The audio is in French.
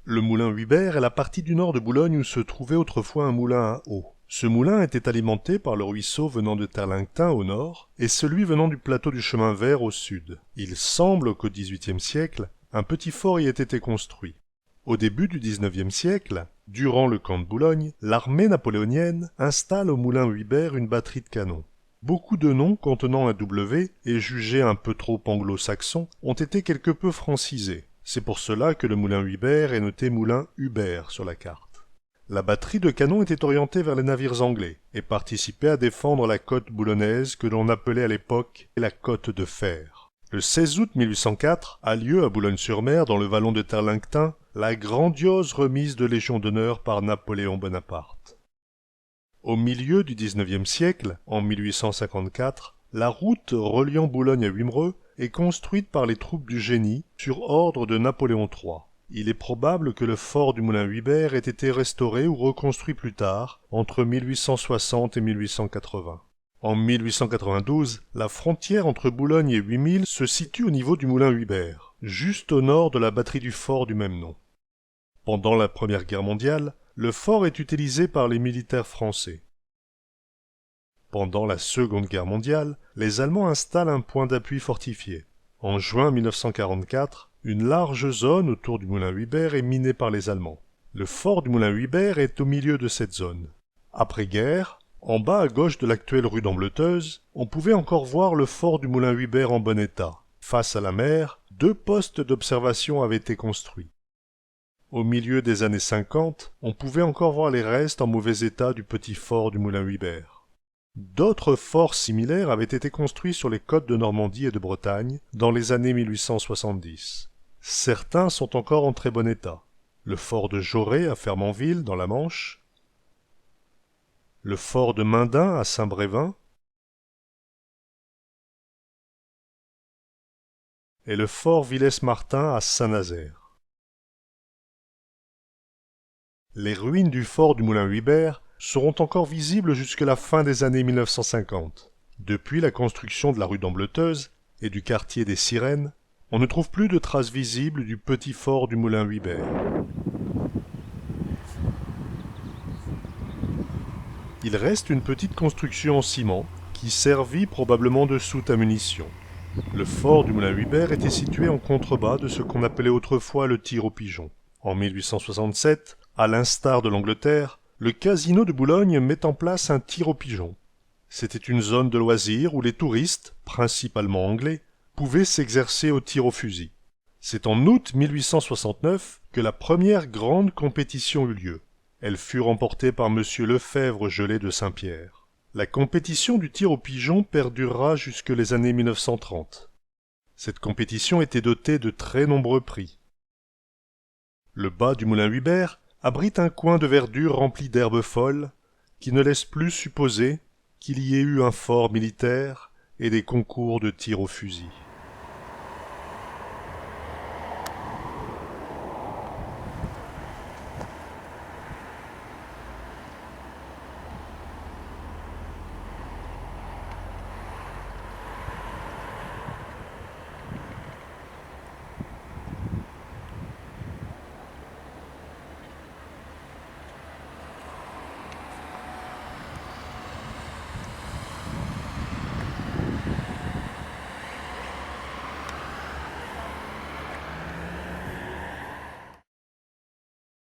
Le moulin Huybert est la partie du nord de Boulogne où se trouvait autrefois un moulin à eau. Ce moulin était alimenté par le ruisseau venant de Terlingtin au nord et celui venant du plateau du Chemin Vert au sud. Il semble qu'au XVIIIe siècle, un petit fort y ait été construit. Au début du XIXe siècle, durant le camp de Boulogne, l'armée napoléonienne installe au moulin Huybert une batterie de canons. Beaucoup de noms contenant un W et jugés un peu trop anglo-saxons ont été quelque peu francisés. C'est pour cela que le moulin Huybert est noté moulin Hubert sur la carte. La batterie de canons était orientée vers les navires anglais et participait à défendre la côte boulonnaise que l'on appelait à l'époque la côte de fer. Le 16 août 1804 a lieu à Boulogne-sur-Mer, dans le vallon de Terlingtin, la grandiose remise de Légion d'honneur par Napoléon Bonaparte. Au milieu du XIXe siècle, en 1854, la route reliant Boulogne à Wimereux est construite par les troupes du génie sur ordre de Napoléon III. Il est probable que le fort du moulin Huybert ait été restauré ou reconstruit plus tard, entre 1860 et 1880. En 1892, la frontière entre Boulogne et 8000 se situe au niveau du moulin Huybert, juste au nord de la batterie du fort du même nom. Pendant la Première Guerre mondiale, le fort est utilisé par les militaires français. Pendant la Seconde Guerre mondiale, les Allemands installent un point d'appui fortifié. En juin 1944, une large zone autour du moulin Huybert est minée par les Allemands. Le fort du moulin Huybert est au milieu de cette zone. Après-guerre, en bas à gauche de l'actuelle rue d'Ambleteuse, on pouvait encore voir le fort du moulin Huybert en bon état. Face à la mer, 2 postes d'observation avaient été construits. Au milieu des années 50, on pouvait encore voir les restes en mauvais état du petit fort du moulin Huybert. D'autres forts similaires avaient été construits sur les côtes de Normandie et de Bretagne dans les années 1870. Certains sont encore en très bon état. Le fort de Jaurès à Fermanville, dans la Manche, le fort de Mindin à Saint-Brévin et le fort Villers-Martin à Saint-Nazaire. Les ruines du fort du moulin Huybert seront encore visibles jusque la fin des années 1950. Depuis la construction de la rue d'Ambleteuse et du quartier des Sirènes, on ne trouve plus de traces visibles du petit fort du moulin Huybert. Il reste une petite construction en ciment qui servit probablement de soute à munitions. Le fort du moulin Huybert était situé en contrebas de ce qu'on appelait autrefois le tir aux pigeons. En 1867, à l'instar de l'Angleterre, le casino de Boulogne met en place un tir aux pigeons. C'était une zone de loisirs où les touristes, principalement anglais, pouvaient s'exercer au tir au fusil. C'est en août 1869 que la première grande compétition eut lieu. Elle fut remportée par M. Lefebvre-Gelée de Saint-Pierre. La compétition du tir aux pigeons perdurera jusque les années 1930. Cette compétition était dotée de très nombreux prix. Le bas du moulin Huybert abrite un coin de verdure rempli d'herbes folles qui ne laisse plus supposer qu'il y ait eu un fort militaire et des concours de tir au fusil.